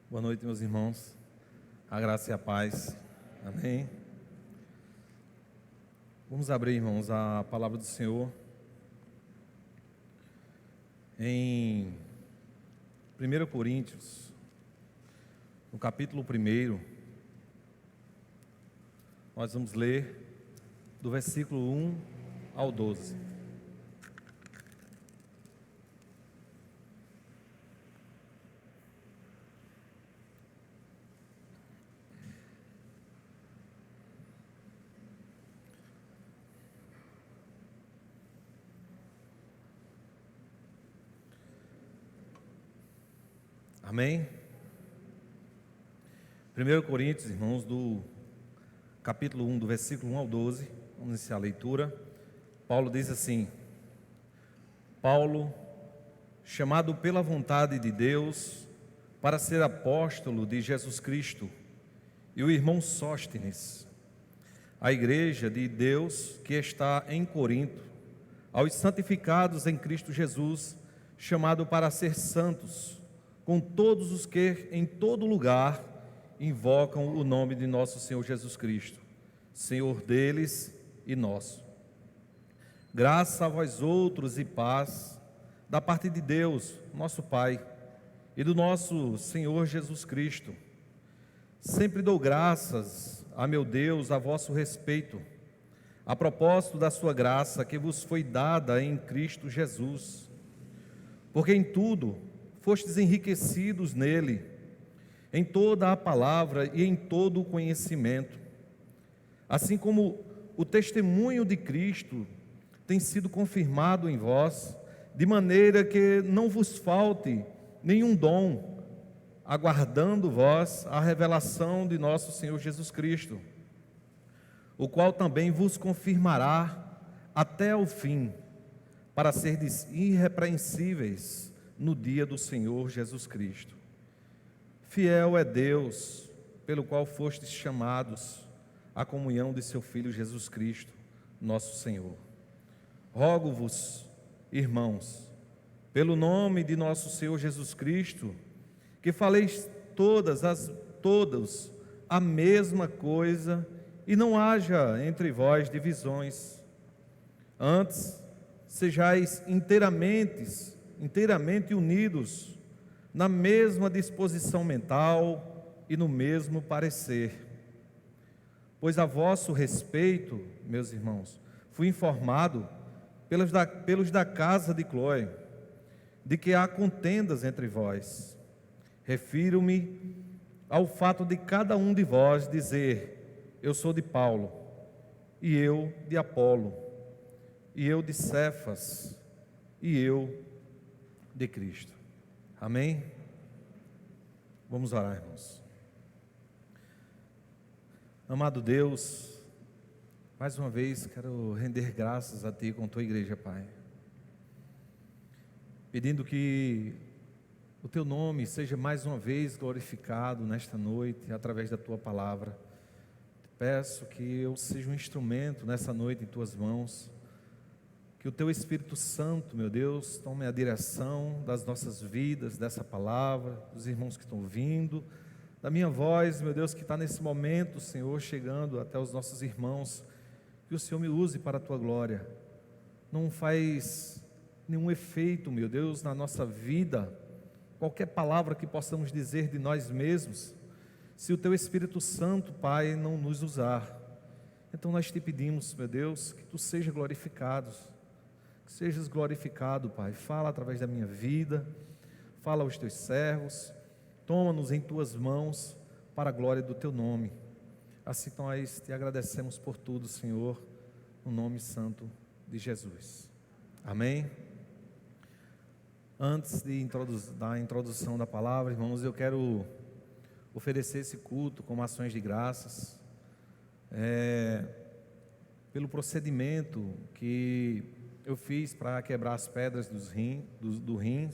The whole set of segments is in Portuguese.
Boa noite, meus irmãos. A graça e a paz. Amém. Vamos abrir, irmãos, a palavra do Senhor em 1 Coríntios, no capítulo 1. Nós vamos ler do versículo 1 ao 12. Amém? 1 Coríntios, irmãos, do capítulo 1, do versículo 1 ao 12, vamos iniciar a leitura. Paulo diz assim: Paulo, chamado pela vontade de Deus para ser apóstolo de Jesus Cristo, e o irmão Sóstenes, a igreja de Deus que está em Corinto, aos santificados em Cristo Jesus, chamado para ser santos, com todos os que em todo lugar invocam o nome de nosso Senhor Jesus Cristo, Senhor deles e nosso. Graça a vós outros e paz da parte de Deus, nosso Pai, e do nosso Senhor Jesus Cristo. Sempre dou graças a meu Deus a vosso respeito, a propósito da sua graça que vos foi dada em Cristo Jesus, porque em tudo fostes enriquecidos nele, em toda a palavra e em todo o conhecimento, assim como o testemunho de Cristo tem sido confirmado em vós, de maneira que não vos falte nenhum dom, aguardando vós a revelação de nosso Senhor Jesus Cristo, o qual também vos confirmará até o fim, para serdes irrepreensíveis no dia do Senhor Jesus Cristo. Fiel é Deus, pelo qual fostes chamados à comunhão de seu Filho Jesus Cristo, nosso Senhor. Rogo-vos, irmãos, pelo nome de nosso Senhor Jesus Cristo, que faleis todos a mesma coisa e não haja entre vós divisões. Antes, sejais inteiramente unidos na mesma disposição mental e no mesmo parecer. Pois a vosso respeito, meus irmãos, fui informado pelos da casa de Cloé, de que há contendas entre vós. Refiro-me ao fato de cada um de vós dizer: eu sou de Paulo, e eu de Apolo, e eu de Cefas, e eu de Cristo. Amém? Vamos orar, irmãos. Amado Deus, mais uma vez quero render graças a Ti com Tua igreja, Pai, pedindo que o Teu nome seja mais uma vez glorificado nesta noite, através da Tua palavra. Te peço que eu seja um instrumento nessa noite em Tuas mãos, que o Teu Espírito Santo, meu Deus, tome a direção das nossas vidas, dessa palavra, dos irmãos que estão ouvindo, da minha voz, meu Deus, que está nesse momento, Senhor, chegando até os nossos irmãos, que o Senhor me use para a Tua glória. Não faz nenhum efeito, meu Deus, na nossa vida, qualquer palavra que possamos dizer de nós mesmos, se o Teu Espírito Santo, Pai, não nos usar. Então nós te pedimos, meu Deus, que Tu sejas glorificado, que sejas glorificado, Pai. Fala através da minha vida, fala aos Teus servos, toma-nos em Tuas mãos para a glória do Teu nome. Assim nós te agradecemos por tudo, Senhor, no nome santo de Jesus. Amém? Antes da introdução da palavra, irmãos, eu quero oferecer esse culto com ações de graças, pelo procedimento que eu fiz para quebrar as pedras do rim,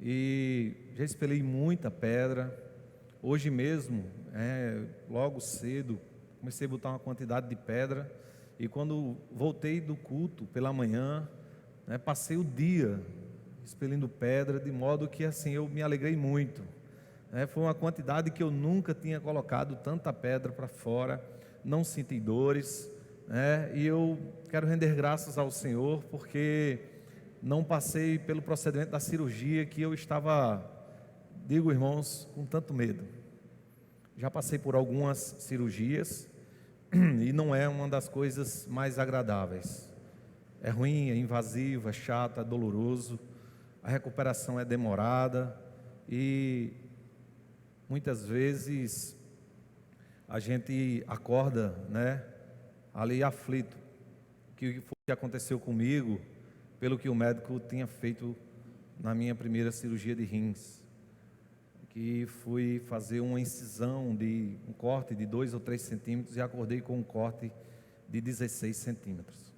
e já expelei muita pedra. Hoje mesmo, logo cedo, comecei a botar uma quantidade de pedra, e quando voltei do culto pela manhã, passei o dia expelindo pedra, de modo que assim eu me alegrei muito, Foi uma quantidade que eu nunca tinha colocado tanta pedra para fora, não senti dores, e eu quero render graças ao Senhor, porque não passei pelo procedimento da cirurgia que eu estava, digo irmãos, com tanto medo. Já passei por algumas cirurgias e não é uma das coisas mais agradáveis. É ruim, é invasivo, é chato, é doloroso, a recuperação é demorada e muitas vezes a gente acorda, ali aflito. O que foi que aconteceu comigo, pelo que o médico tinha feito na minha primeira cirurgia de rins, que fui fazer uma incisão de um corte de 2 ou 3 centímetros e acordei com um corte de 16 centímetros,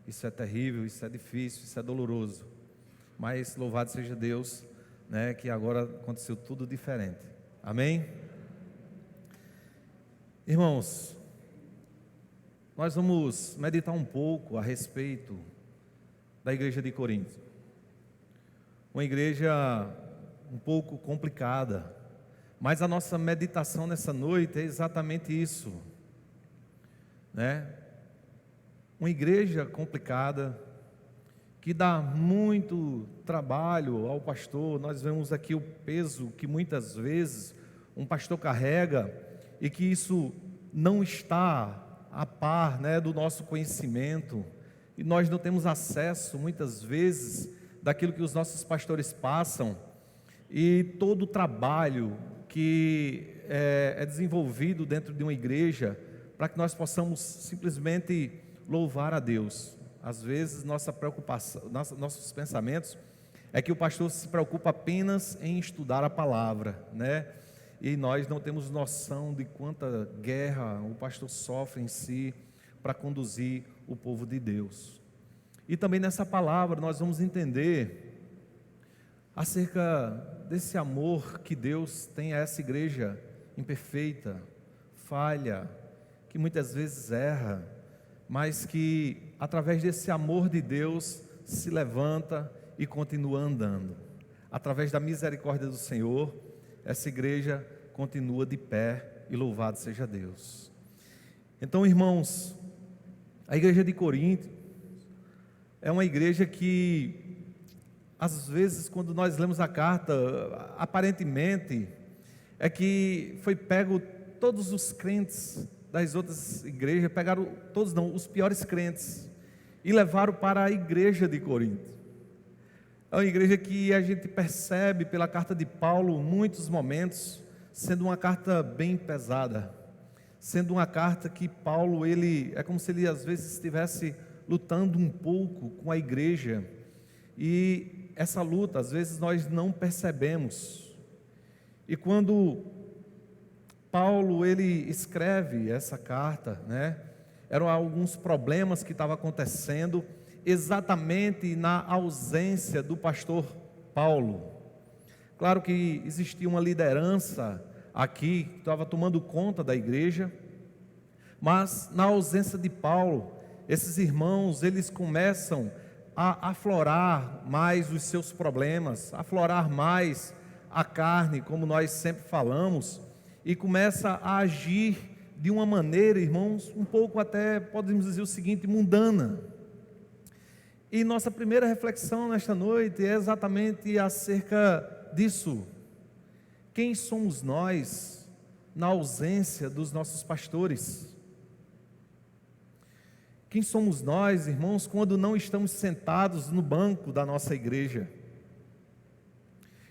Isso é terrível, isso é difícil, isso é doloroso, mas louvado seja Deus, que agora aconteceu tudo diferente. Amém? Irmãos, nós vamos meditar um pouco a respeito da igreja de Corinto. Uma igreja um pouco complicada, mas a nossa meditação nessa noite é exatamente isso, Uma igreja complicada, que dá muito trabalho ao pastor. Nós vemos aqui o peso que muitas vezes um pastor carrega e que isso não está a par, do nosso conhecimento, e nós não temos acesso muitas vezes daquilo que os nossos pastores passam, e todo o trabalho que é desenvolvido dentro de uma igreja para que nós possamos simplesmente louvar a Deus. Às vezes nossa preocupação, nossos pensamentos é que o pastor se preocupa apenas em estudar a palavra, E nós não temos noção de quanta guerra o pastor sofre em si para conduzir o povo de Deus. E também nessa palavra nós vamos entender acerca desse amor que Deus tem a essa igreja imperfeita, falha, que muitas vezes erra, mas que através desse amor de Deus se levanta e continua andando. Através da misericórdia do Senhor, essa igreja continua de pé, e louvado seja Deus. Então, irmãos, a igreja de Corinto é uma igreja que, às vezes, quando nós lemos a carta, aparentemente é que foi pego todos os crentes das outras igrejas, pegaram todos não, os piores crentes, e levaram para a igreja de Corinto. É uma igreja que a gente percebe pela carta de Paulo, muitos momentos, sendo uma carta bem pesada, sendo uma carta que Paulo, é como se ele às vezes estivesse lutando um pouco com a igreja, e essa luta às vezes nós não percebemos, e quando Paulo ele escreve essa carta, eram alguns problemas que estavam acontecendo exatamente na ausência do pastor Paulo. Claro que existia uma liderança aqui que estava tomando conta da igreja, mas na ausência de Paulo, esses irmãos eles começam a aflorar mais os seus problemas, aflorar mais a carne, como nós sempre falamos, e começa a agir de uma maneira, irmãos, um pouco até, podemos dizer o seguinte, mundana. E nossa primeira reflexão nesta noite é exatamente acerca disso. Quem somos nós na ausência dos nossos pastores? Quem somos nós, irmãos, quando não estamos sentados no banco da nossa igreja?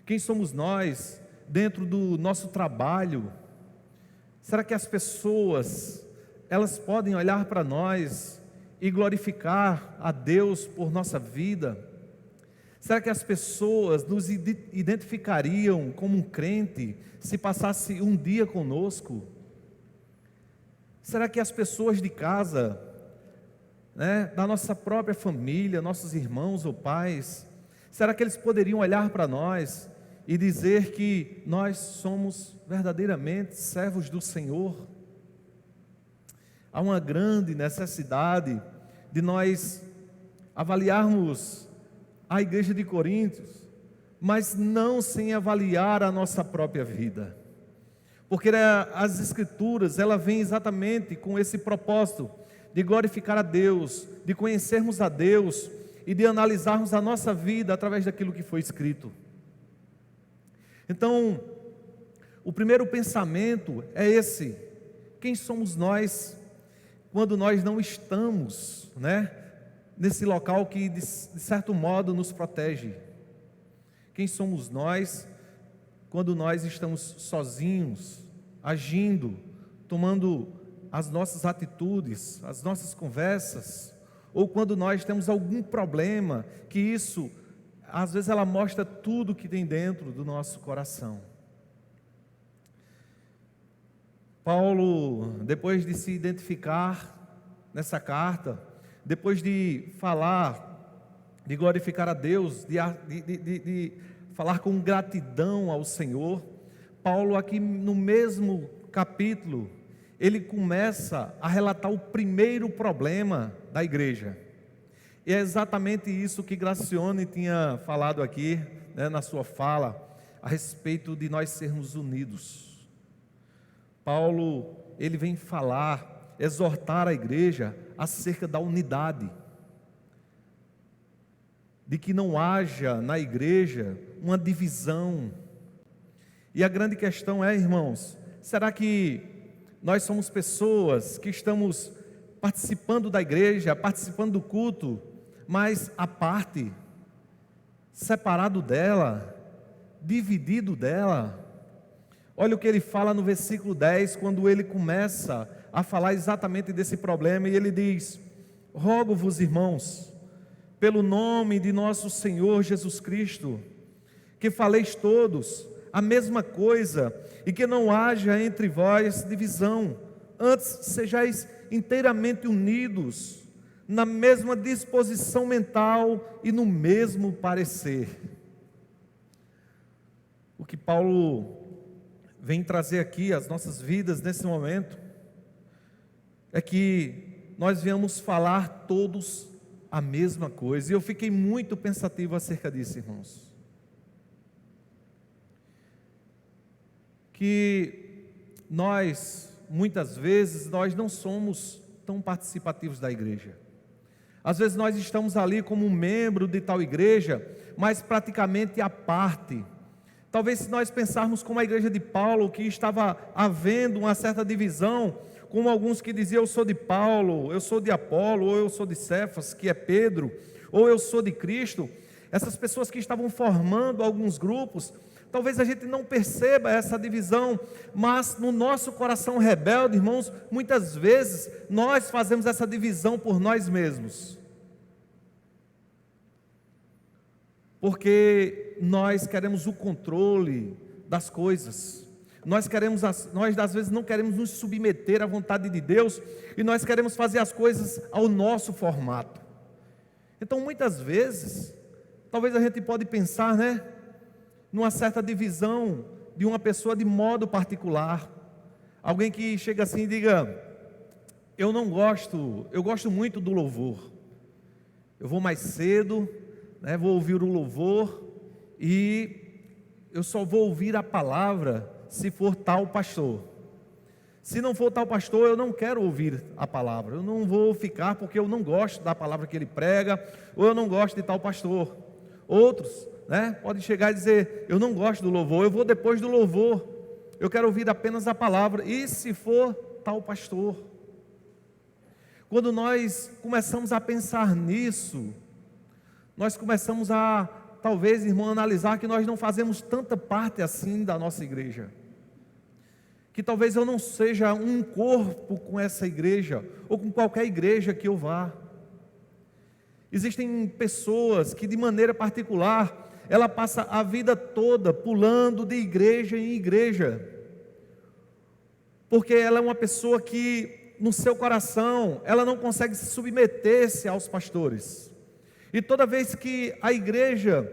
Quem somos nós dentro do nosso trabalho? Será que as pessoas, elas podem olhar para nós e glorificar a Deus por nossa vida? Será que as pessoas nos identificariam como um crente se passasse um dia conosco? Será que as pessoas de casa, da nossa própria família, nossos irmãos ou pais, será que eles poderiam olhar para nós e dizer que nós somos verdadeiramente servos do Senhor? Há uma grande necessidade de nós avaliarmos a igreja de Corinto mas não sem avaliar a nossa própria vida. Porque as Escrituras, ela vem exatamente com esse propósito de glorificar a Deus, de conhecermos a Deus e de analisarmos a nossa vida através daquilo que foi escrito. Então, o primeiro pensamento é esse: quem somos nós quando nós não estamos, nesse local que de certo modo nos protege? Quem somos nós quando nós estamos sozinhos, agindo, tomando as nossas atitudes, as nossas conversas, ou quando nós temos algum problema, que isso, às vezes ela mostra tudo que tem dentro do nosso coração. Paulo, depois de se identificar nessa carta, depois de falar, de glorificar a Deus, de falar com gratidão ao Senhor, Paulo aqui no mesmo capítulo, ele começa a relatar o primeiro problema da igreja. E é exatamente isso que Gracione tinha falado aqui, na sua fala, a respeito de nós sermos unidos. Paulo, ele vem falar, exortar a igreja acerca da unidade, de que não haja na igreja uma divisão. E a grande questão é, irmãos, será que nós somos pessoas que estamos participando da igreja, participando do culto, mas à parte, separado dela, dividido dela? Olha o que ele fala no versículo 10, quando ele começa a falar exatamente desse problema, e ele diz: rogo-vos, irmãos, pelo nome de nosso Senhor Jesus Cristo, que faleis todos a mesma coisa, e que não haja entre vós divisão, antes sejais inteiramente unidos, na mesma disposição mental e no mesmo parecer. O que Paulo vem trazer aqui às nossas vidas nesse momento é que nós viemos falar todos a mesma coisa. E eu fiquei muito pensativo acerca disso, irmãos. Que nós, muitas vezes, nós não somos tão participativos da igreja. Às vezes nós estamos ali como um membro de tal igreja, mas praticamente à parte. Talvez se nós pensarmos como a igreja de Paulo, que estava havendo uma certa divisão, como alguns que diziam: eu sou de Paulo, eu sou de Apolo, ou eu sou de Cefas, que é Pedro, ou eu sou de Cristo. Essas pessoas que estavam formando alguns grupos, talvez a gente não perceba essa divisão, mas no nosso coração rebelde, irmãos, muitas vezes nós fazemos essa divisão por nós mesmos. Porque nós queremos o controle das coisas. Nós às vezes não queremos nos submeter à vontade de Deus, e nós queremos fazer as coisas ao nosso formato. Então muitas vezes, talvez a gente pode pensar, numa certa divisão de uma pessoa de modo particular. Alguém que chega assim e diga: eu gosto muito do louvor, eu vou mais cedo, vou ouvir o louvor, e eu só vou ouvir a palavra se for tal pastor. Se não for tal pastor, eu não quero ouvir a palavra, eu não vou ficar porque eu não gosto da palavra que ele prega, ou eu não gosto de tal pastor. Outros, podem chegar e dizer: eu não gosto do louvor, eu vou depois do louvor, eu quero ouvir apenas a palavra, e se for tal pastor. Quando nós começamos a pensar nisso, nós começamos a, talvez, irmão, analisar que nós não fazemos tanta parte assim da nossa igreja, que talvez eu não seja um corpo com essa igreja, ou com qualquer igreja que eu vá. Existem pessoas que de maneira particular, ela passa a vida toda pulando de igreja em igreja, porque ela é uma pessoa que no seu coração, ela não consegue se submeter-se aos pastores. E toda vez que a igreja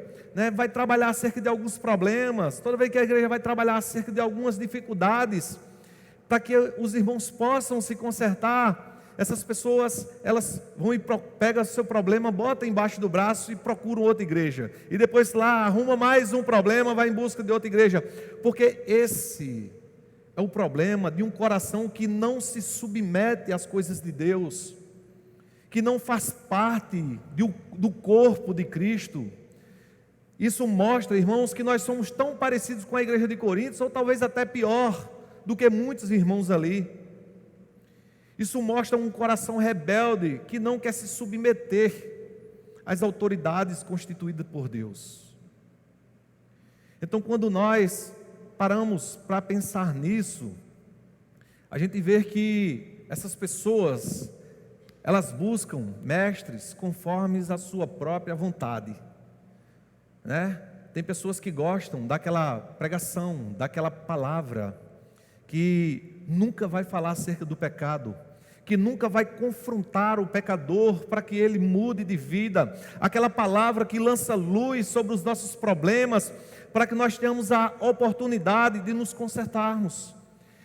vai trabalhar acerca de alguns problemas, toda vez que a igreja vai trabalhar acerca de algumas dificuldades, para que os irmãos possam se consertar, Essas pessoas, elas vão e pegam o seu problema, botam embaixo do braço e procuram outra igreja. E depois lá, arruma mais um problema, vai em busca de outra igreja. Porque esse é o problema de um coração que não se submete às coisas de Deus, que não faz parte do corpo de Cristo. Isso mostra, irmãos, que nós somos tão parecidos com a igreja de Corinto, ou talvez até pior do que muitos irmãos ali. Isso mostra um coração rebelde que não quer se submeter às autoridades constituídas por Deus. Então, quando nós paramos para pensar nisso, a gente vê que essas pessoas, elas buscam mestres conformes à sua própria vontade, né? Tem pessoas que gostam daquela pregação, daquela palavra que nunca vai falar acerca do pecado, que nunca vai confrontar o pecador para que ele mude de vida, aquela palavra que lança luz sobre os nossos problemas, para que nós tenhamos a oportunidade de nos consertarmos.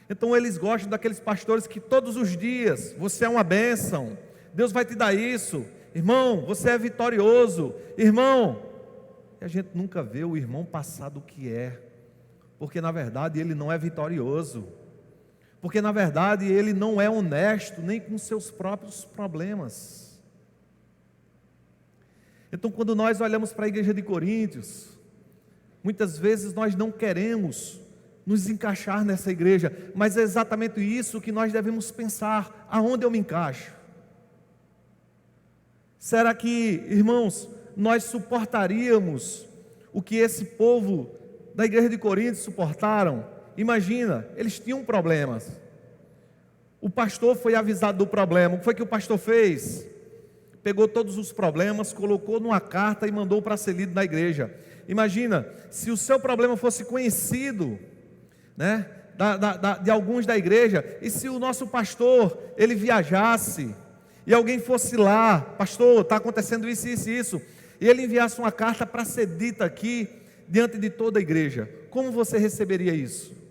Então eles gostam daqueles pastores que todos os dias, você é uma bênção, Deus vai te dar isso, irmão, você é vitorioso, irmão. E a gente nunca vê o irmão passar do que é, porque na verdade ele não é vitorioso, porque na verdade ele não é honesto nem com seus próprios problemas. Então, quando nós olhamos para a igreja de Coríntios, muitas vezes nós não queremos nos encaixar nessa igreja, mas é exatamente isso que nós devemos pensar: aonde eu me encaixo? Será que, irmãos, nós suportaríamos o que esse povo da igreja de Coríntios suportaram? Imagina, eles tinham problemas. O pastor foi avisado do problema. O que foi que o pastor fez? Pegou todos os problemas, colocou numa carta e mandou para ser lido na igreja. Imagina, se o seu problema fosse conhecido, né, de alguns da igreja, e se o nosso pastor, ele viajasse, e alguém fosse lá: pastor, está acontecendo isso, isso e isso, e ele enviasse uma carta para ser dita aqui, diante de toda a igreja, como você receberia isso?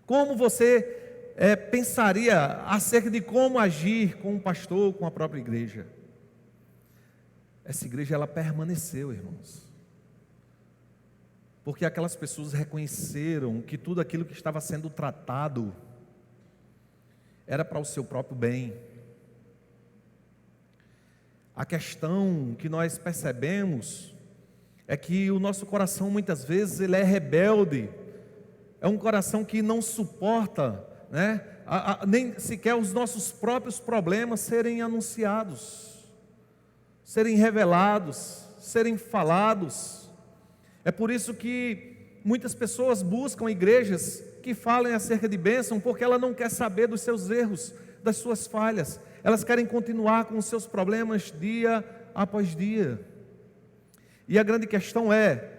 Como você pensaria acerca de como agir com o pastor, com a própria igreja? Essa igreja, ela permaneceu, irmãos, porque aquelas pessoas reconheceram que tudo aquilo que estava sendo tratado era para o seu próprio bem. A questão que nós percebemos é que o nosso coração muitas vezes ele é rebelde, é um coração que não suporta, né, nem sequer os nossos próprios problemas serem anunciados, serem revelados, serem falados. É por isso que muitas pessoas buscam igrejas que falem acerca de bênção, porque ela não quer saber dos seus erros, das suas falhas. Elas querem continuar com os seus problemas dia após dia. E a grande questão é: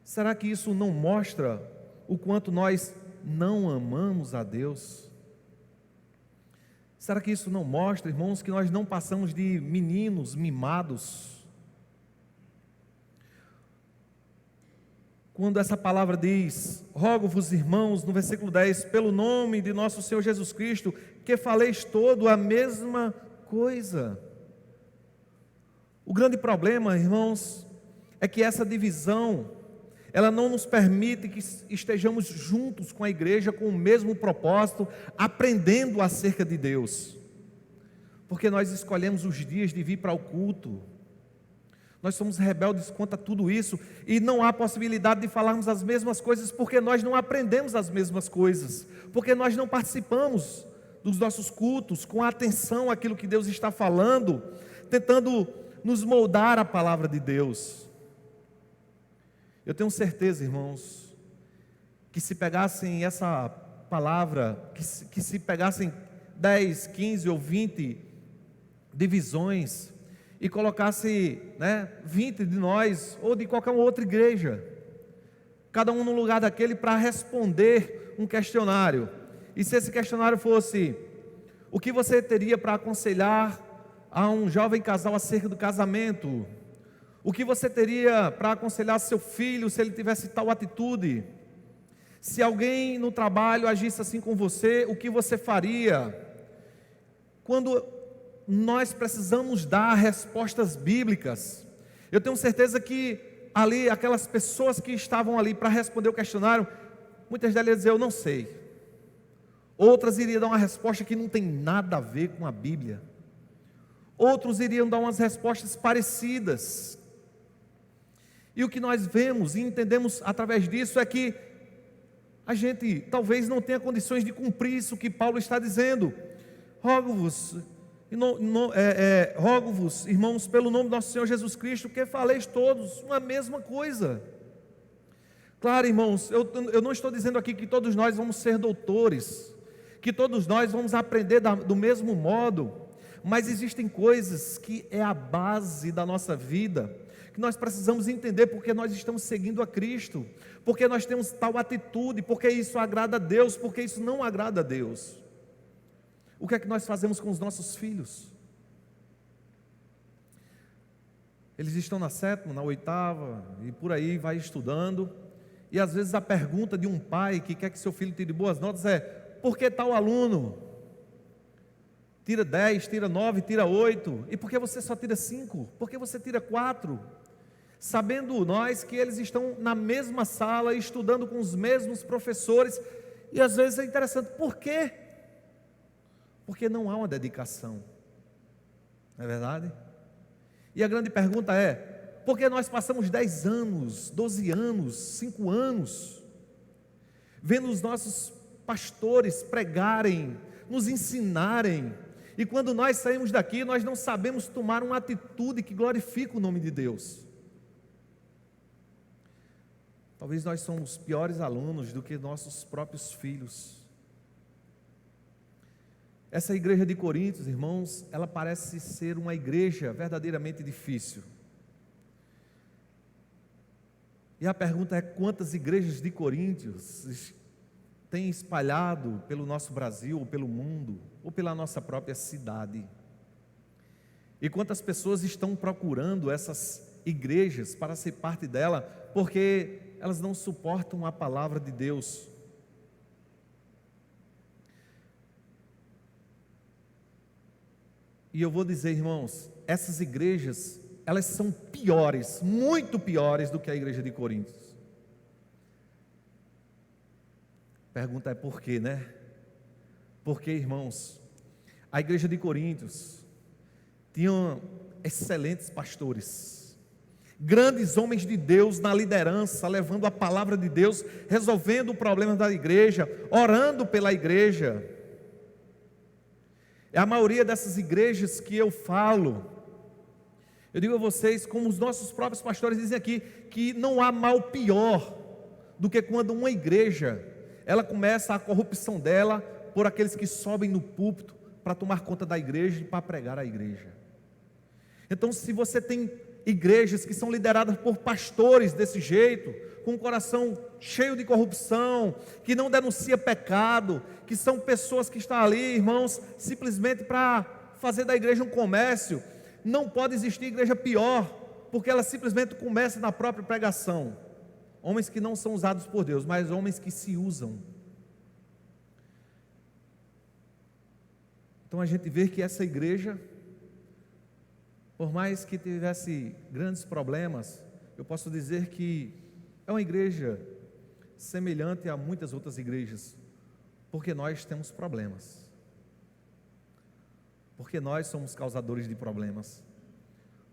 será que isso não mostra o quanto nós não amamos a Deus? Será que isso não mostra, irmãos, que nós não passamos de meninos mimados? Quando essa palavra diz: rogo-vos, irmãos, no versículo 10, pelo nome de nosso Senhor Jesus Cristo, que faleis todo a mesma coisa. O grande problema, irmãos, é que essa divisão, ela não nos permite que estejamos juntos com a igreja com o mesmo propósito, aprendendo acerca de Deus, porque nós escolhemos os dias de vir para o culto. Nós somos rebeldes contra tudo isso, e não há possibilidade de falarmos as mesmas coisas, porque nós não aprendemos as mesmas coisas, porque nós não participamos dos nossos cultos com atenção àquilo que Deus está falando, tentando nos moldar a palavra de Deus. Eu tenho certeza, irmãos, que se pegassem essa palavra, que se pegassem 10, 15 ou 20 divisões e colocasse, 20 de nós ou de qualquer outra igreja, cada um no lugar daquele, para responder um questionário, e se esse questionário fosse: o que você teria para aconselhar a um jovem casal acerca do casamento? O que você teria para aconselhar seu filho se ele tivesse tal atitude? Se alguém no trabalho agisse assim com você, o que você faria? quando nós precisamos dar respostas bíblicas. Eu tenho certeza que ali, aquelas pessoas que estavam ali para responder o questionário, muitas delas iam dizer, eu não sei. Outras iriam dar uma resposta que não tem nada a ver com a Bíblia. Outros iriam dar umas respostas parecidas. E o que nós vemos e entendemos através disso é que a gente talvez não tenha condições de cumprir isso que Paulo está dizendo. Rogo-vos, irmãos, pelo nome do nosso Senhor Jesus Cristo, que faleis todos uma mesma coisa. Claro, irmãos, eu não estou dizendo aqui que todos nós vamos ser doutores, que todos nós vamos aprender do mesmo modo, mas existem coisas que é a base da nossa vida, que nós precisamos entender porque nós estamos seguindo a Cristo, porque nós temos tal atitude, porque isso agrada a Deus, porque isso não agrada a Deus. O que é que nós fazemos com os nossos filhos? Eles estão na 7ª, na 8ª, e por aí vai estudando, e às vezes a pergunta de um pai que quer que seu filho tire boas notas é, por que tal aluno tira 10, tira 9, tira 8, e por que você só tira 5? Por que você tira 4? Sabendo nós que eles estão na mesma sala, estudando com os mesmos professores, e às vezes é interessante, por quê? Porque não há uma dedicação, não é verdade? E a grande pergunta é, por que nós passamos 10 anos, 12 anos, 5 anos, vendo os nossos pastores pregarem, nos ensinarem, e quando nós saímos daqui, nós não sabemos tomar uma atitude que glorifica o nome de Deus? Talvez nós somos piores alunos do que nossos próprios filhos. Essa igreja de Coríntios, irmãos, ela parece ser uma igreja verdadeiramente difícil. E a pergunta é, quantas igrejas de Coríntios tem espalhado pelo nosso Brasil, ou pelo mundo, ou pela nossa própria cidade? E quantas pessoas estão procurando essas igrejas para ser parte dela, porque elas não suportam a palavra de Deus? E eu vou dizer, irmãos, essas igrejas, elas são piores, muito piores do que a igreja de Coríntios. Pergunta é por quê, né? Porque, irmãos, a igreja de Coríntios tinha excelentes pastores, grandes homens de Deus na liderança, levando a palavra de Deus, resolvendo o problema da igreja, orando pela igreja. É a maioria dessas igrejas que eu falo, eu digo a vocês, como os nossos próprios pastores dizem aqui, que não há mal pior do que quando uma igreja, ela começa a corrupção dela por aqueles que sobem no púlpito para tomar conta da igreja e para pregar a igreja. Então, se você tem igrejas que são lideradas por pastores desse jeito, com o coração cheio de corrupção, que não denuncia pecado, que são pessoas que estão ali, irmãos, simplesmente para fazer da igreja um comércio, não pode existir igreja pior, porque ela simplesmente começa na própria pregação. Homens que não são usados por Deus, mas homens que se usam. Então a gente vê que essa igreja, por mais que tivesse grandes problemas, eu posso dizer que é uma igreja semelhante a muitas outras igrejas, porque nós temos problemas, porque nós somos causadores de problemas,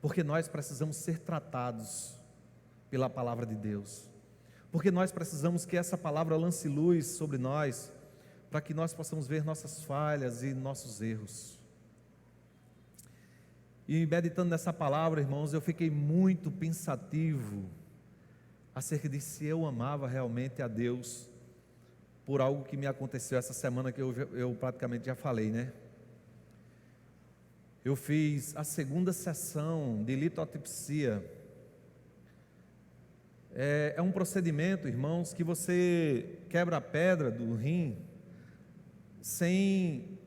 porque nós precisamos ser tratados pela palavra de Deus, porque nós precisamos que essa palavra lance luz sobre nós, para que nós possamos ver nossas falhas e nossos erros. E meditando nessa palavra, irmãos, eu fiquei muito pensativo acerca de se eu amava realmente a Deus por algo que me aconteceu essa semana, que eu praticamente já falei, né? Eu fiz a 2ª sessão de litotripsia. É um procedimento, irmãos, que você quebra a pedra do rim sem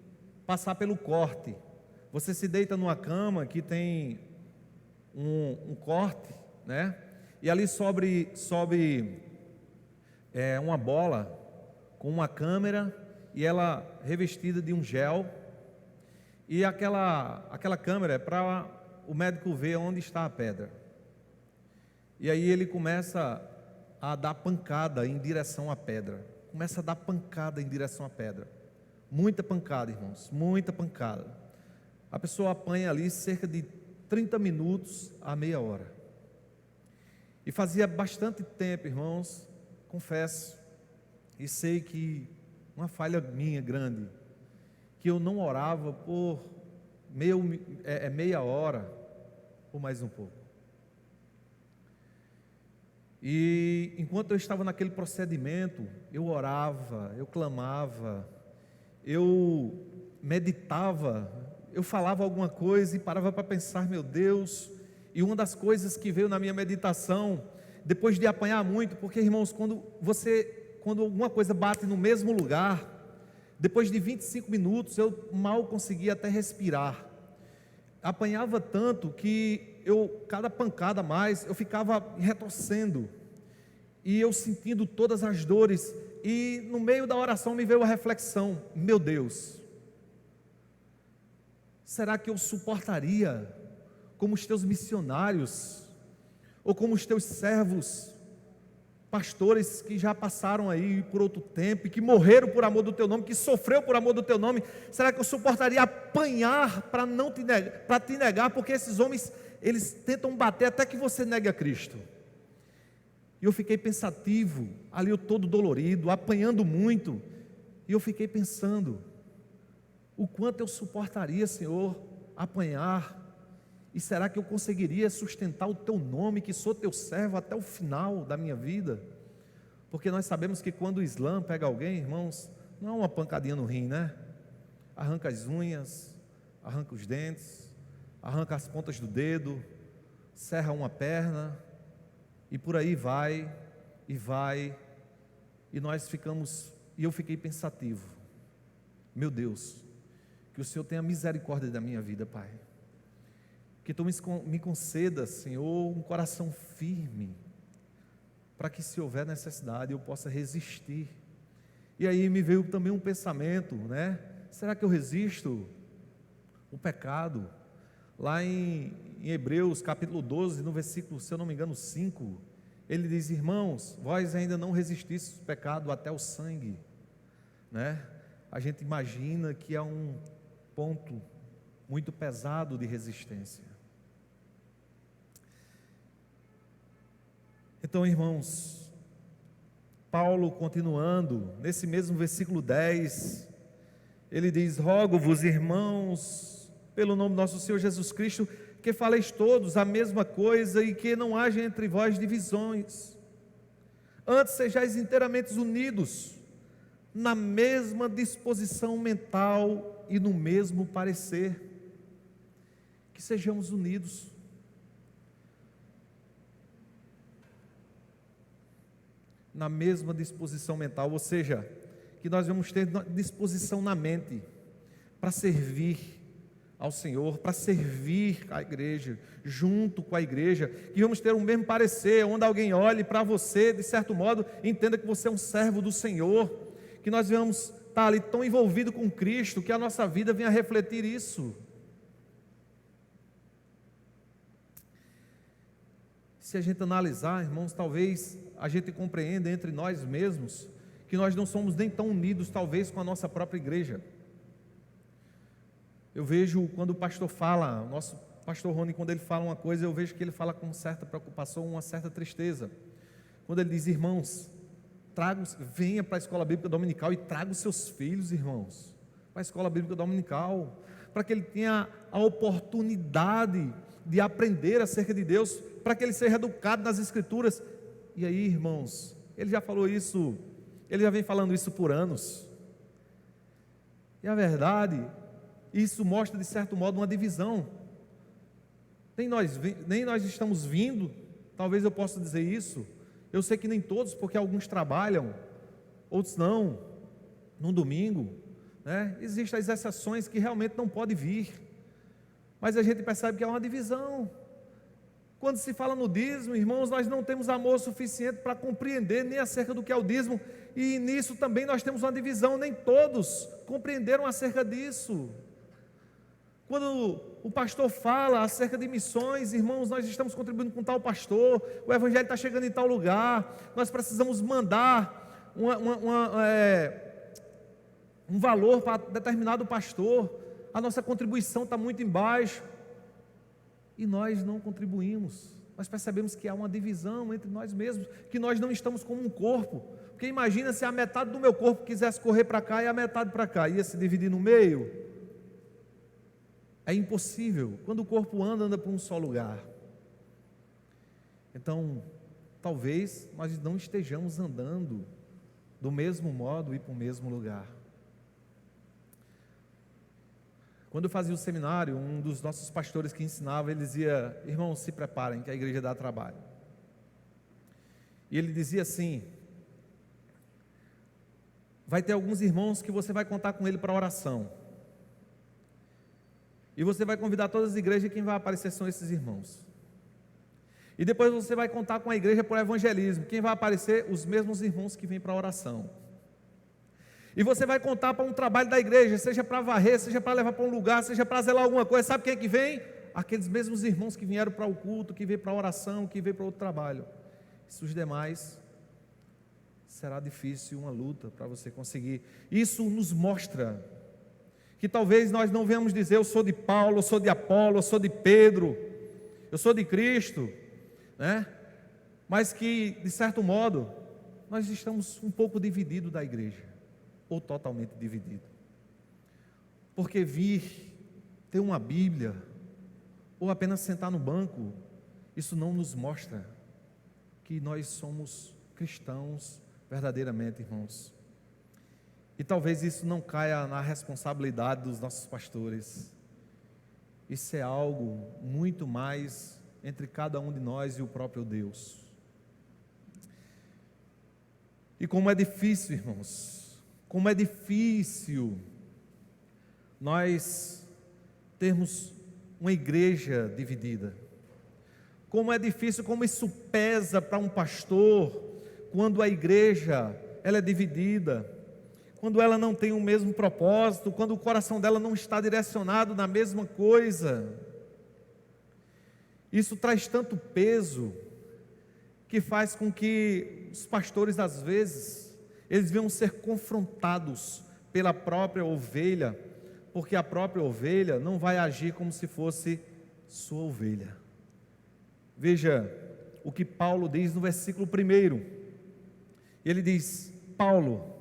passar pelo corte. Você se deita numa cama que tem um corte, né? E ali sobe uma bola com uma câmera, e ela revestida de um gel, E aquela câmera é para o médico ver onde está a pedra. E aí ele começa a dar pancada em direção à pedra. Começa a dar pancada em direção à pedra. Muita pancada, irmãos, muita pancada. A pessoa apanha ali cerca de 30 minutos a meia hora. E fazia bastante tempo, irmãos, confesso, e sei que uma falha minha grande, que eu não orava por meia hora ou mais um pouco. E enquanto eu estava naquele procedimento, eu orava, eu clamava, eu meditava, eu falava alguma coisa e parava para pensar, meu Deus. E uma das coisas que veio na minha meditação, depois de apanhar muito, porque, irmãos, quando alguma coisa bate no mesmo lugar, depois de 25 minutos eu mal conseguia até respirar. Apanhava tanto que cada pancada a mais, eu ficava retorcendo, e eu sentindo todas as dores, e no meio da oração me veio a reflexão, meu Deus, será que eu suportaria, como os teus missionários, ou como os teus servos, pastores que já passaram aí por outro tempo, e que morreram por amor do teu nome, que sofreu por amor do teu nome, será que eu suportaria apanhar para te negar, porque esses homens, eles tentam bater até que você negue a Cristo. E eu fiquei pensativo, ali eu todo dolorido, apanhando muito, e eu fiquei pensando, o quanto eu suportaria, Senhor, apanhar, e será que eu conseguiria sustentar o teu nome, que sou teu servo até o final da minha vida? Porque nós sabemos que quando o Islã pega alguém, irmãos, não é uma pancadinha no rim, né? Arranca as unhas, arranca os dentes, arranca as pontas do dedo, serra uma perna, e por aí vai, e nós ficamos, e eu fiquei pensativo, meu Deus, que o Senhor tenha misericórdia da minha vida, Pai, que Tu me conceda, Senhor, um coração firme, para que se houver necessidade eu possa resistir. E aí me veio também um pensamento, né? Será que eu resisto o pecado? Lá em Hebreus capítulo 12, no versículo, se eu não me engano, 5, ele diz, irmãos, vós ainda não resististes o pecado até o sangue, né? A gente imagina que é um ponto muito pesado de resistência. Então, irmãos, Paulo continuando, nesse mesmo versículo 10, ele diz, rogo-vos, irmãos, pelo nome do nosso Senhor Jesus Cristo, que faleis todos a mesma coisa e que não haja entre vós divisões, antes sejais inteiramente unidos, na mesma disposição mental e no mesmo parecer, que sejamos unidos. Na mesma disposição mental, ou seja, que nós vamos ter disposição na mente para servir ao Senhor, para servir a igreja, junto com a igreja, que vamos ter o mesmo parecer, onde alguém olhe para você, de certo modo, entenda que você é um servo do Senhor, que nós vamos estar ali tão envolvidos com Cristo, que a nossa vida venha refletir isso. Se a gente analisar, irmãos, talvez a gente compreenda entre nós mesmos que nós não somos nem tão unidos, talvez, com a nossa própria igreja. Eu vejo quando o pastor fala, o nosso pastor Rony, quando ele fala uma coisa, eu vejo que ele fala com certa preocupação, uma certa tristeza. Quando ele diz, irmãos, venha para a escola bíblica dominical e traga os seus filhos, irmãos, para a escola bíblica dominical, para que ele tenha a oportunidade de aprender acerca de Deus, para que ele seja educado nas Escrituras. E aí, irmãos, ele já falou isso, ele já vem falando isso por anos, e a verdade, isso mostra de certo modo uma divisão. Nem nós estamos vindo, talvez eu possa dizer isso, eu sei que nem todos, porque alguns trabalham, outros não, num domingo, né? Existem as exceções que realmente não podem vir, mas a gente percebe que há uma divisão. Quando se fala no dízimo, irmãos, nós não temos amor suficiente para compreender nem acerca do que é o dízimo, e nisso também nós temos uma divisão, nem todos compreenderam acerca disso. Quando o pastor fala acerca de missões, irmãos, nós estamos contribuindo com tal pastor, o evangelho está chegando em tal lugar, nós precisamos mandar um valor para determinado pastor, a nossa contribuição está muito embaixo, e nós não contribuímos. Nós percebemos que há uma divisão entre nós mesmos, que nós não estamos como um corpo, porque imagina se a metade do meu corpo quisesse correr para cá e a metade para cá, ia se dividir no meio. É impossível. Quando o corpo anda para um só lugar. Então, talvez nós não estejamos andando do mesmo modo e para o mesmo lugar. Quando eu fazia o seminário, um dos nossos pastores que ensinava, ele dizia: irmãos, se preparem que a igreja dá trabalho. E ele dizia assim: vai ter alguns irmãos que você vai contar com ele para oração. E você vai convidar todas as igrejas, e quem vai aparecer são esses irmãos. E depois você vai contar com a igreja para o evangelismo. Quem vai aparecer? Os mesmos irmãos que vêm para a oração. E você vai contar para um trabalho da igreja, seja para varrer, seja para levar para um lugar, seja para zelar alguma coisa. Sabe quem é que vem? Aqueles mesmos irmãos que vieram para o culto, que vêm para a oração, que vêm para outro trabalho. Se os demais, será difícil, uma luta para você conseguir. Isso nos mostra que talvez nós não venhamos dizer: eu sou de Paulo, eu sou de Apolo, eu sou de Pedro, eu sou de Cristo, né? Mas que, de certo modo, nós estamos um pouco divididos da igreja, ou totalmente dividido, porque vir ter uma Bíblia, ou apenas sentar no banco, isso não nos mostra que nós somos cristãos verdadeiramente, irmãos. E talvez isso não caia na responsabilidade dos nossos pastores. Isso é algo muito mais entre cada um de nós e o próprio Deus. E como é difícil, irmãos, como é difícil nós termos uma igreja dividida. Como é difícil, como isso pesa para um pastor, quando a igreja ela é dividida, quando ela não tem o mesmo propósito, quando o coração dela não está direcionado na mesma coisa. Isso traz tanto peso, que faz com que os pastores, às vezes, eles venham ser confrontados pela própria ovelha, porque a própria ovelha não vai agir como se fosse sua ovelha. Veja o que Paulo diz no versículo 1. Ele diz: Paulo,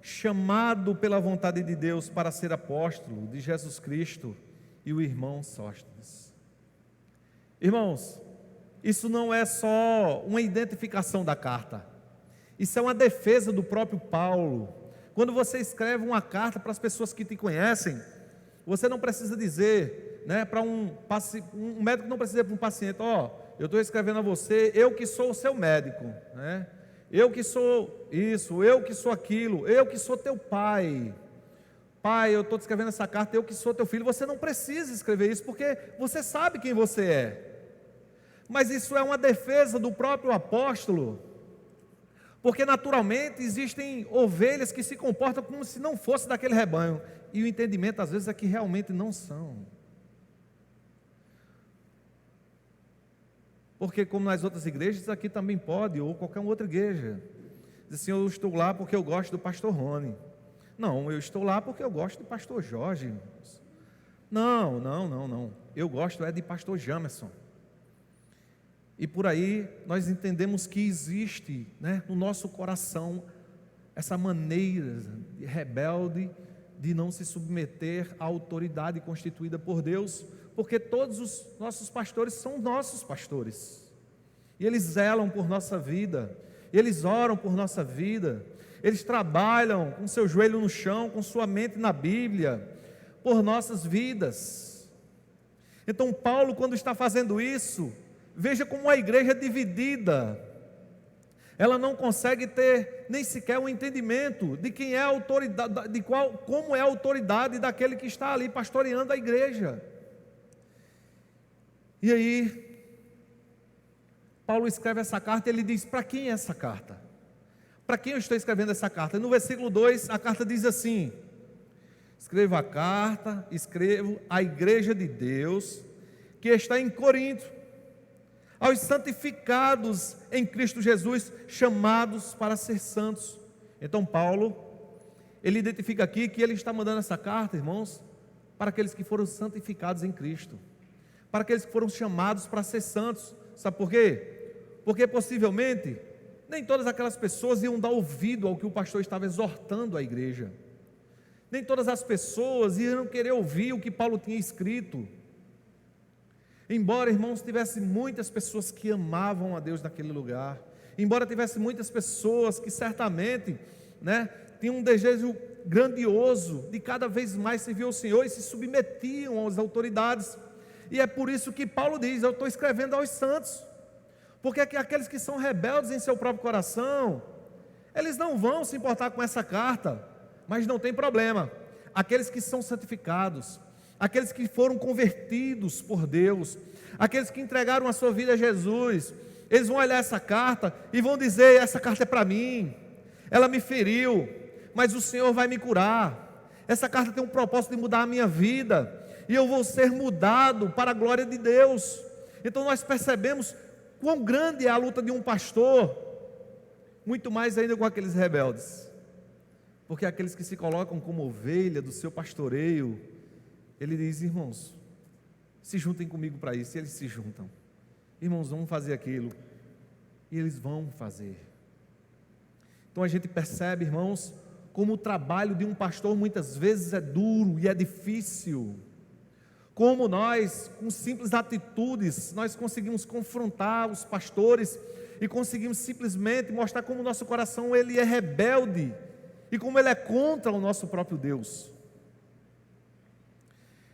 chamado pela vontade de Deus para ser apóstolo de Jesus Cristo, e o irmão Sóstenes. Irmãos, isso não é só uma identificação da carta, isso é uma defesa do próprio Paulo. Quando você escreve uma carta para as pessoas que te conhecem, você não precisa dizer, né, para um médico não precisa dizer para um paciente: eu estou escrevendo a você, eu que sou o seu médico, né? Eu que sou isso, eu que sou aquilo, eu que sou teu pai. Pai, eu estou te escrevendo essa carta, eu que sou teu filho. Você não precisa escrever isso, porque você sabe quem você é. Mas isso é uma defesa do próprio apóstolo, porque naturalmente existem ovelhas que se comportam como se não fosse daquele rebanho, e o entendimento às vezes é que realmente não são. Porque como nas outras igrejas, aqui também pode, ou qualquer outra igreja, diz assim: eu estou lá porque eu gosto do pastor Rony. Não, eu estou lá porque eu gosto do pastor Jorge. Não, eu gosto é de pastor Jamerson. E por aí nós entendemos que existe, né, no nosso coração essa maneira rebelde de não se submeter à autoridade constituída por Deus, porque todos os nossos pastores são nossos pastores, e eles zelam por nossa vida, eles oram por nossa vida, eles trabalham com seu joelho no chão, com sua mente na Bíblia, por nossas vidas. Então Paulo, quando está fazendo isso, veja como a igreja é dividida, ela não consegue ter nem sequer um entendimento de quem é a autoridade, como é a autoridade daquele que está ali pastoreando a igreja. E aí, Paulo escreve essa carta, ele diz: para quem é essa carta? Para quem eu estou escrevendo essa carta? No versículo 2, a carta diz assim: escrevo a carta, escrevo à igreja de Deus, que está em Corinto, aos santificados em Cristo Jesus, chamados para ser santos. Então Paulo, ele identifica aqui que ele está mandando essa carta, irmãos, para aqueles que foram santificados em Cristo, para aqueles que foram chamados para ser santos. Sabe por quê? Porque possivelmente nem todas aquelas pessoas iam dar ouvido ao que o pastor estava exortando a igreja. Nem todas as pessoas iam querer ouvir o que Paulo tinha escrito. Embora, irmãos, tivesse muitas pessoas que amavam a Deus naquele lugar, embora tivesse muitas pessoas que certamente, tinham um desejo grandioso de cada vez mais servir ao Senhor e se submetiam às autoridades. E é por isso que Paulo diz: eu estou escrevendo aos santos, porque aqueles que são rebeldes em seu próprio coração, eles não vão se importar com essa carta, mas não tem problema. Aqueles que são santificados, aqueles que foram convertidos por Deus, aqueles que entregaram a sua vida a Jesus, eles vão olhar essa carta e vão dizer: essa carta é para mim, ela me feriu, mas o Senhor vai me curar. Essa carta tem um propósito de mudar a minha vida, e eu vou ser mudado para a glória de Deus. Então nós percebemos quão grande é a luta de um pastor, muito mais ainda com aqueles rebeldes, porque aqueles que se colocam como ovelha do seu pastoreio, ele diz: irmãos, se juntem comigo para isso. E eles se juntam: irmãos, vamos fazer aquilo, e eles vão fazer. Então a gente percebe, irmãos, como o trabalho de um pastor muitas vezes é duro e é difícil. Como nós, com simples atitudes, nós conseguimos confrontar os pastores e conseguimos simplesmente mostrar como o nosso coração ele é rebelde e como ele é contra o nosso próprio Deus.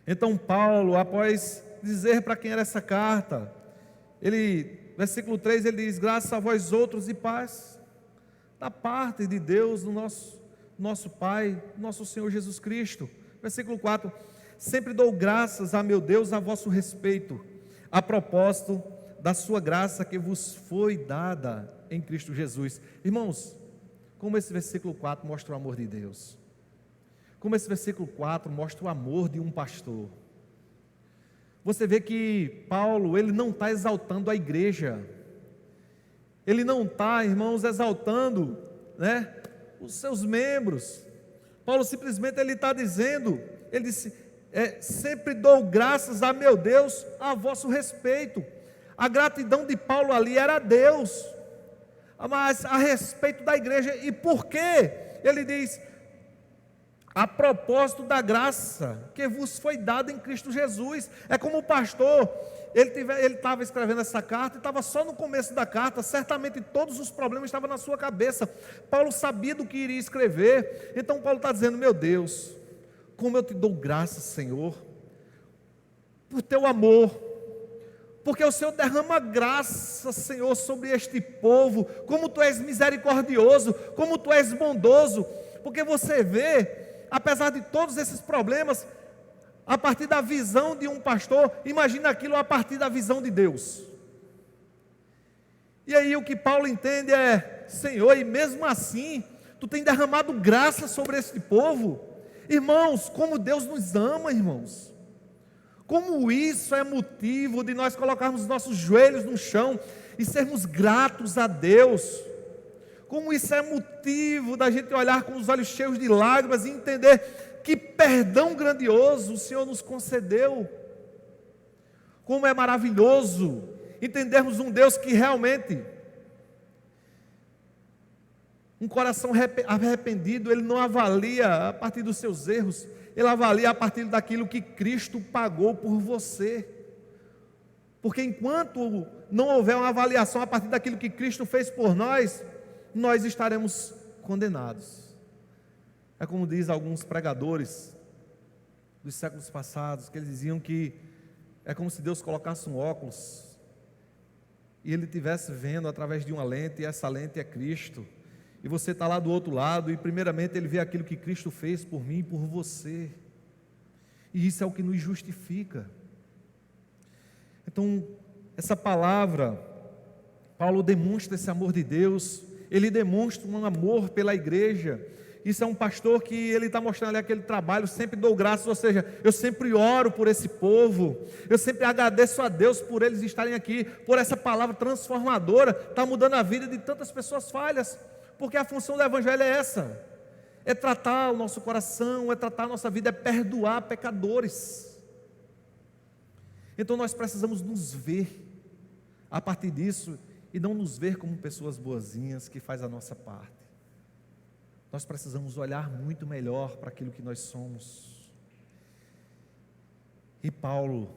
Então Paulo, após dizer para quem era essa carta, versículo 3, ele diz: graças a vós outros e paz, da parte de Deus, do nosso Pai, nosso Senhor Jesus Cristo. Versículo 4, sempre dou graças a meu Deus a vosso respeito, a propósito da sua graça que vos foi dada em Cristo Jesus. Irmãos, como esse versículo 4 mostra o amor de Deus, como esse versículo 4 mostra o amor de um pastor. Você vê que Paulo, ele não está exaltando a igreja, ele não está, irmãos, exaltando, os seus membros. Paulo simplesmente ele está dizendo, ele disse: sempre dou graças a meu Deus a vosso respeito. A gratidão de Paulo ali era a Deus, mas a respeito da igreja. E por quê? Ele diz: a propósito da graça que vos foi dada em Cristo Jesus. É como o pastor, ele estava escrevendo essa carta e estava só no começo da carta, certamente todos os problemas estavam na sua cabeça. Paulo sabia do que iria escrever, então Paulo está dizendo: meu Deus, como eu te dou graças, Senhor, por teu amor, porque o Senhor derrama graça, Senhor, sobre este povo, como tu és misericordioso, como tu és bondoso, porque você vê, apesar de todos esses problemas, a partir da visão de um pastor, imagina aquilo a partir da visão de Deus. E aí o que Paulo entende é: Senhor, e mesmo assim, tu tem derramado graça sobre este povo. Irmãos, como Deus nos ama, irmãos. Como isso é motivo de nós colocarmos nossos joelhos no chão e sermos gratos a Deus. Como isso é motivo da gente olhar com os olhos cheios de lágrimas e entender que perdão grandioso o Senhor nos concedeu. Como é maravilhoso entendermos um Deus que realmente, um coração arrependido, ele não avalia a partir dos seus erros, ele avalia a partir daquilo que Cristo pagou por você. Porque enquanto não houver uma avaliação a partir daquilo que Cristo fez por nós, nós estaremos condenados. É como diz alguns pregadores dos séculos passados, que eles diziam que é como se Deus colocasse um óculos e ele estivesse vendo através de uma lente, e essa lente é Cristo, e você está lá do outro lado, e primeiramente ele vê aquilo que Cristo fez por mim e por você, e isso é o que nos justifica. Então, essa palavra, Paulo demonstra esse amor de Deus, ele demonstra um amor pela igreja, Isso é um pastor que ele está mostrando ali aquele trabalho, sempre dou graças, ou seja, eu sempre oro por esse povo, eu sempre agradeço a Deus por eles estarem aqui, por essa palavra transformadora, está mudando a vida de tantas pessoas falhas, porque a função do Evangelho é essa, é tratar o nosso coração, é tratar a nossa vida, é perdoar pecadores. Então nós precisamos nos ver a partir disso, e não nos ver como pessoas boazinhas que faz a nossa parte. Nós precisamos olhar muito melhor para aquilo que nós somos. E Paulo,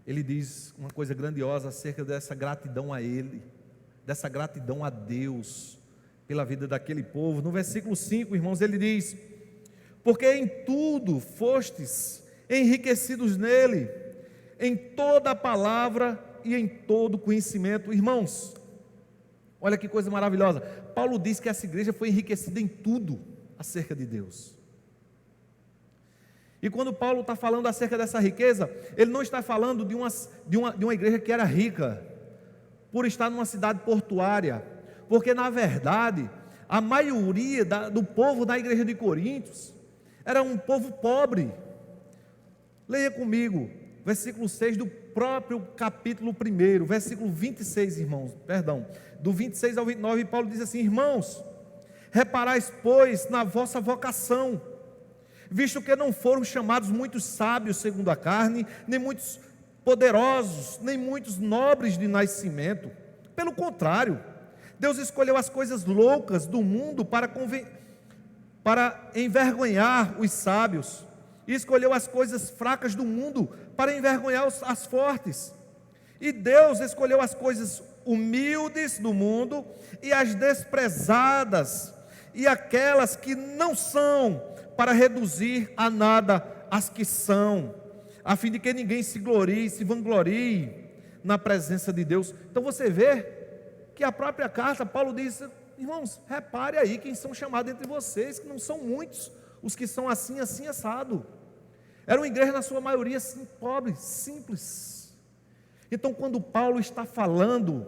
ele diz uma coisa grandiosa acerca dessa gratidão a Ele, dessa gratidão a Deus, pela vida daquele povo. No versículo 5, irmãos, ele diz: porque em tudo fostes enriquecidos nele, em toda a palavra e em todo conhecimento. Irmãos, olha que coisa maravilhosa. Paulo diz que essa igreja foi enriquecida em tudo acerca de Deus. E quando Paulo está falando acerca dessa riqueza, ele não está falando de uma igreja que era rica, por estar numa cidade portuária, porque na verdade, a maioria do povo da igreja de Coríntios, era um povo pobre. Leia comigo, versículo 6 do próprio capítulo 1, versículo 26, irmãos, perdão, do 26 ao 29, Paulo diz assim: irmãos, reparais, pois, na vossa vocação, visto que não foram chamados muitos sábios segundo a carne, nem muitos poderosos, nem muitos nobres de nascimento. Pelo contrário, Deus escolheu as coisas loucas do mundo para envergonhar os sábios, e escolheu as coisas fracas do mundo para envergonhar as fortes. E Deus escolheu as coisas humildes do mundo e as desprezadas e aquelas que não são, para reduzir a nada as que são, a fim de que ninguém se glorie, se vanglorie na presença de Deus. Então você vê que a própria carta, Paulo diz: irmãos, repare aí quem são chamados entre vocês, que não são muitos os que são assim, assim, assado. Era uma igreja na sua maioria assim, pobre, simples. Então quando Paulo está falando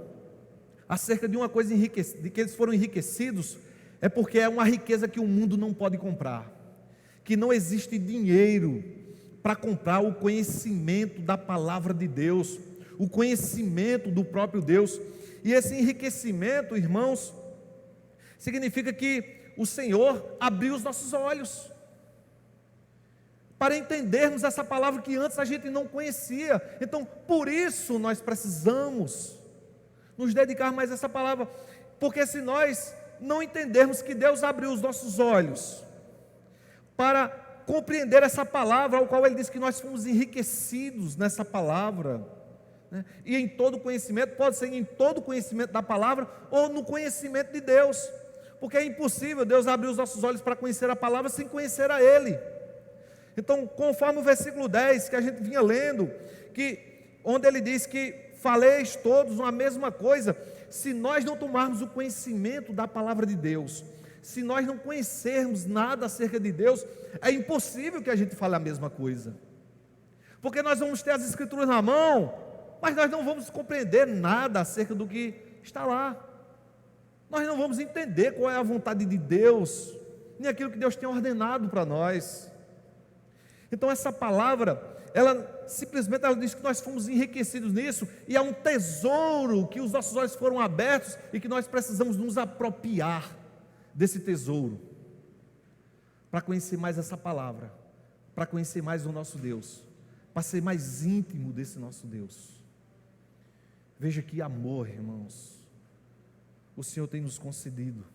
acerca de uma coisa enriquecida, de que eles foram enriquecidos, é porque é uma riqueza que o mundo não pode comprar, que não existe dinheiro para comprar o conhecimento da palavra de Deus, o conhecimento do próprio Deus. E esse enriquecimento, irmãos, significa que o Senhor abriu os nossos olhos para entendermos essa palavra que antes a gente não conhecia. Então, por isso nós precisamos nos dedicar mais a essa palavra, porque se nós não entendermos que Deus abriu os nossos olhos para compreender essa palavra, ao qual Ele diz que nós fomos enriquecidos nessa palavra, né? E em todo conhecimento, pode ser em todo conhecimento da palavra, ou no conhecimento de Deus, porque é impossível Deus abrir os nossos olhos para conhecer a palavra sem conhecer a Ele. Então, conforme o versículo 10 que a gente vinha lendo, onde ele diz que faleis todos uma mesma coisa, se nós não tomarmos o conhecimento da palavra de Deus, se nós não conhecermos nada acerca de Deus, é impossível que a gente fale a mesma coisa, porque nós vamos ter as escrituras na mão, mas nós não vamos compreender nada acerca do que está lá, nós não vamos entender qual é a vontade de Deus, nem aquilo que Deus tem ordenado para nós. Então essa palavra, ela simplesmente diz que nós fomos enriquecidos nisso, e é um tesouro que os nossos olhos foram abertos, e que nós precisamos nos apropriar desse tesouro, para conhecer mais essa palavra, para conhecer mais o nosso Deus, para ser mais íntimo desse nosso Deus. Veja que amor, irmãos, o Senhor tem nos concedido.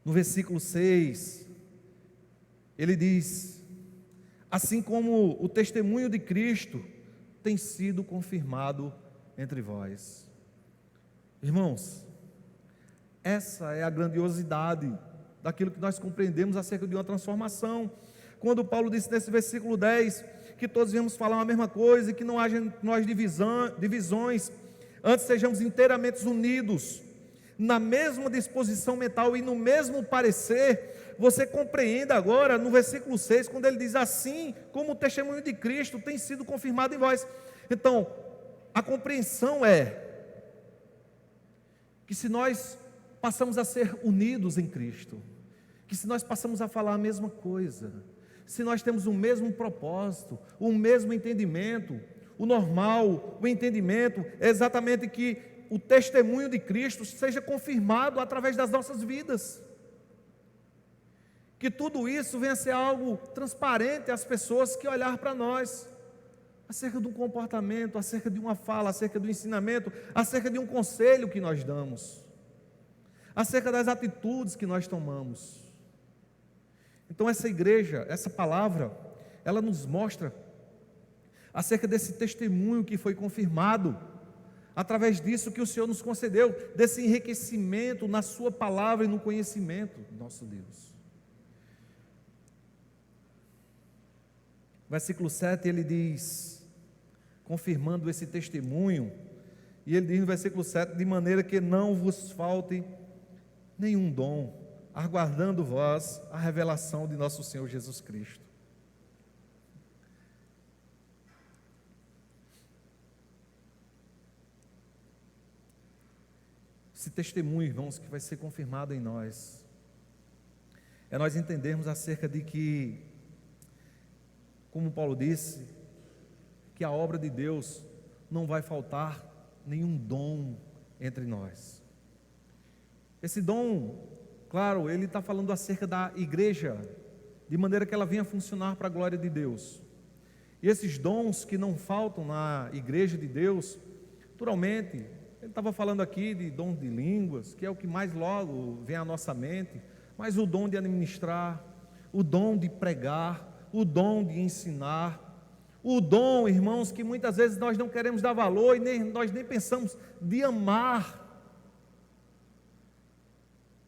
No versículo 6, ele diz: assim como o testemunho de Cristo tem sido confirmado entre vós. Irmãos, essa é a grandiosidade daquilo que nós compreendemos acerca de uma transformação. Quando Paulo disse nesse versículo 10, que todos viemos falar a mesma coisa, e que não haja em nós divisões, antes sejamos inteiramente unidos, na mesma disposição mental e no mesmo parecer. Você compreende agora no versículo 6, quando ele diz: assim como o testemunho de Cristo tem sido confirmado em vós. Então, a compreensão é que se nós passamos a ser unidos em Cristo, que se nós passamos a falar a mesma coisa, se nós temos o mesmo propósito, o mesmo entendimento, o normal, o entendimento é exatamente que o testemunho de Cristo seja confirmado através das nossas vidas. Que tudo isso venha a ser algo transparente às pessoas que olhar para nós, acerca de um comportamento, acerca de uma fala, acerca do ensinamento, acerca de um conselho que nós damos, acerca das atitudes que nós tomamos. Então essa igreja, essa palavra, ela nos mostra acerca desse testemunho que foi confirmado, através disso que o Senhor nos concedeu, desse enriquecimento na sua palavra e no conhecimento do nosso Deus. Versículo 7, ele diz, confirmando esse testemunho, e ele diz no versículo 7, de maneira que não vos falte nenhum dom, aguardando vós a revelação de nosso Senhor Jesus Cristo. Esse testemunho, irmãos, que vai ser confirmado em nós, é nós entendermos acerca de que, como Paulo disse, que a obra de Deus não vai faltar nenhum dom entre nós. Esse dom, claro, ele está falando acerca da igreja, de maneira que ela venha funcionar para a glória de Deus. E esses dons que não faltam na igreja de Deus, naturalmente, ele estava falando aqui de dom de línguas, que é o que mais logo vem à nossa mente, mas o dom de administrar, o dom de pregar, o dom de ensinar, o dom, irmãos, que muitas vezes nós não queremos dar valor e nós nem pensamos, de amar.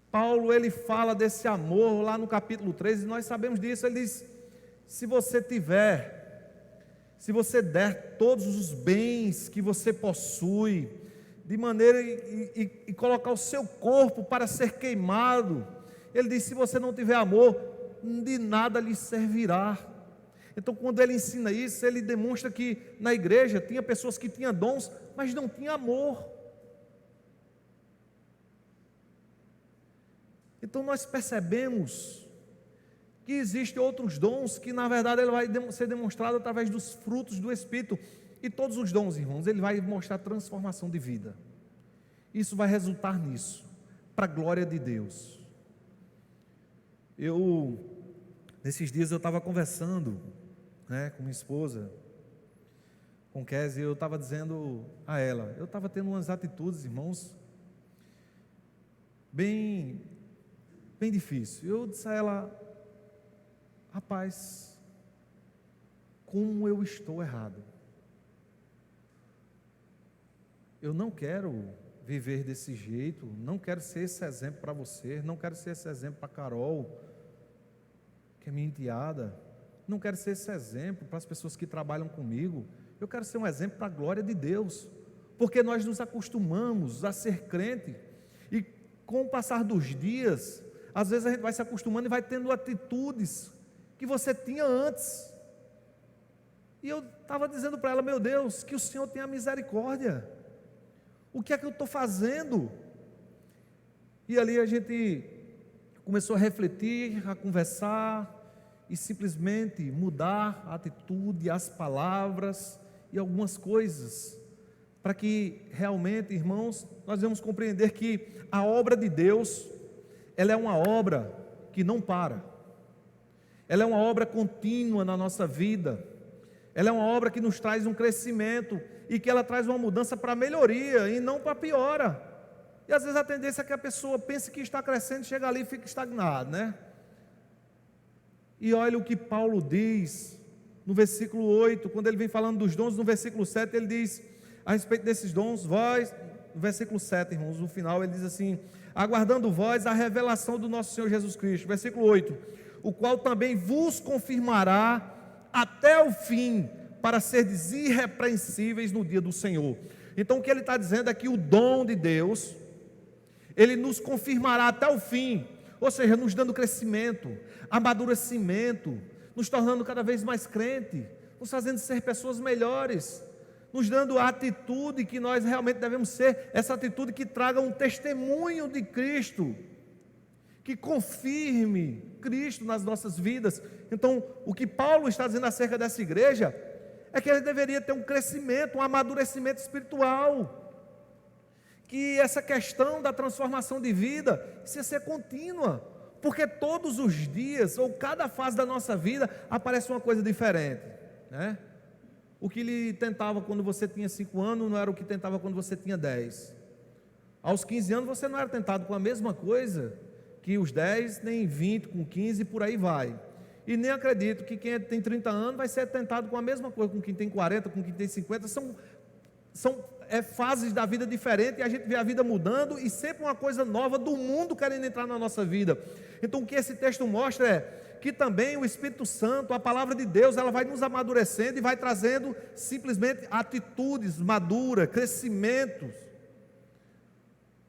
Paulo, ele fala desse amor lá no capítulo 3, e nós sabemos disso. Ele diz, se você der todos os bens que você possui, de maneira e colocar o seu corpo para ser queimado, ele diz, se você não tiver amor, de nada lhe servirá. Então, quando ele ensina isso, ele demonstra que na igreja tinha pessoas que tinham dons, mas não tinham amor. Então nós percebemos que existem outros dons que na verdade ele vai ser demonstrado através dos frutos do Espírito. E todos os dons, irmãos, ele vai mostrar transformação de vida. Isso vai resultar nisso, para a glória de Deus. Nesses dias eu estava conversando, com minha esposa, com Kézia, e eu estava dizendo a ela, eu estava tendo umas atitudes, irmãos, bem difíceis. Eu disse a ela, rapaz, como eu estou errado. Eu não quero viver desse jeito, não quero ser esse exemplo para você, não quero ser esse exemplo para Carol, que é minha enteada, não quero ser esse exemplo para as pessoas que trabalham comigo, eu quero ser um exemplo para a glória de Deus, porque nós nos acostumamos a ser crente, e com o passar dos dias, às vezes a gente vai se acostumando e vai tendo atitudes que você tinha antes, e eu estava dizendo para ela, meu Deus, que o Senhor tenha misericórdia, o que é que eu estou fazendo? E ali a gente começou a refletir, a conversar, e simplesmente mudar a atitude, as palavras e algumas coisas, para que realmente, irmãos, nós vamos compreender que a obra de Deus, ela é uma obra que não para, ela é uma obra contínua na nossa vida, ela é uma obra que nos traz um crescimento, e que ela traz uma mudança para melhoria, e não para piora. E às vezes a tendência é que a pessoa pense que está crescendo, chega ali e fica estagnado, E olha o que Paulo diz no versículo 8, quando ele vem falando dos dons, no versículo 7 ele diz, a respeito desses dons, vós, no versículo 7, irmãos, no final ele diz assim, aguardando vós a revelação do nosso Senhor Jesus Cristo, versículo 8, o qual também vos confirmará até o fim, para serdes irrepreensíveis no dia do Senhor. Então o que ele está dizendo é que o dom de Deus, ele nos confirmará até o fim, ou seja, nos dando crescimento, amadurecimento, nos tornando cada vez mais crente, nos fazendo ser pessoas melhores, nos dando a atitude que nós realmente devemos ser, essa atitude que traga um testemunho de Cristo, que confirme Cristo nas nossas vidas. Então, o que Paulo está dizendo acerca dessa igreja é que ele deveria ter um crescimento, um amadurecimento espiritual, que essa questão da transformação de vida precisa ser contínua, porque todos os dias, ou cada fase da nossa vida, aparece uma coisa diferente, né? O que lhe tentava quando você tinha 5 anos não era o que tentava quando você tinha 10. Aos 15 anos você não era tentado com a mesma coisa que os 10, nem 20, com 15, por aí vai. E nem acredito que quem tem 30 anos vai ser tentado com a mesma coisa, com quem tem 40, com quem tem 50, são fases da vida diferentes, e a gente vê a vida mudando, e sempre uma coisa nova do mundo querendo entrar na nossa vida. Então o que esse texto mostra é que também o Espírito Santo, a palavra de Deus, ela vai nos amadurecendo e vai trazendo simplesmente atitudes maduras, crescimentos,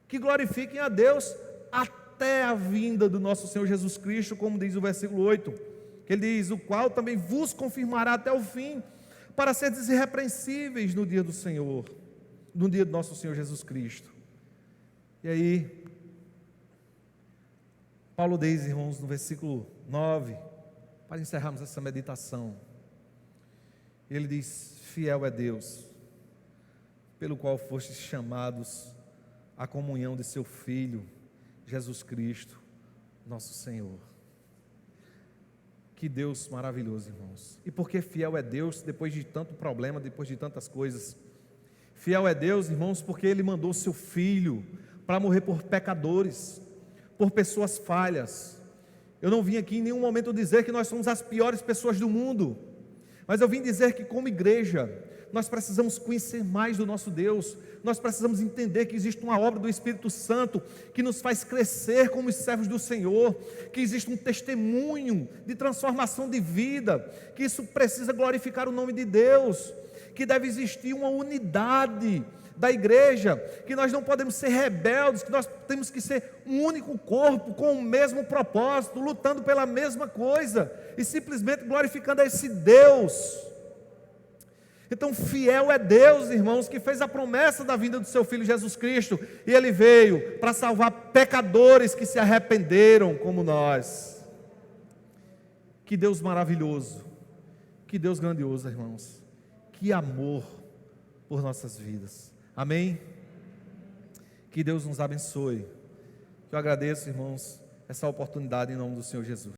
que glorifiquem a Deus até a vinda do nosso Senhor Jesus Cristo, como diz o versículo 8, que ele diz: o qual também vos confirmará até o fim, para seres irrepreensíveis no dia do Senhor, no dia do nosso Senhor Jesus Cristo. E aí, Paulo diz, irmãos, no versículo 9, para encerrarmos essa meditação, ele diz: fiel é Deus, pelo qual fostes chamados à comunhão de seu Filho, Jesus Cristo, nosso Senhor. Que Deus maravilhoso, irmãos. E por que fiel é Deus depois de tanto problema, depois de tantas coisas? Fiel é Deus, irmãos, porque Ele mandou seu Filho para morrer por pecadores, por pessoas falhas. Eu não vim aqui em nenhum momento dizer que nós somos as piores pessoas do mundo, mas eu vim dizer que como igreja, nós precisamos conhecer mais do nosso Deus, nós precisamos entender que existe uma obra do Espírito Santo, que nos faz crescer como os servos do Senhor, que existe um testemunho de transformação de vida, que isso precisa glorificar o nome de Deus, que deve existir uma unidade da igreja, que nós não podemos ser rebeldes, que nós temos que ser um único corpo, com o mesmo propósito, lutando pela mesma coisa, e simplesmente glorificando a esse Deus. Então fiel é Deus, irmãos, que fez a promessa da vinda do seu Filho Jesus Cristo, e Ele veio para salvar pecadores que se arrependeram como nós. Que Deus maravilhoso, que Deus grandioso, irmãos, que amor por nossas vidas. Amém? Que Deus nos abençoe. Eu agradeço, irmãos, essa oportunidade em nome do Senhor Jesus.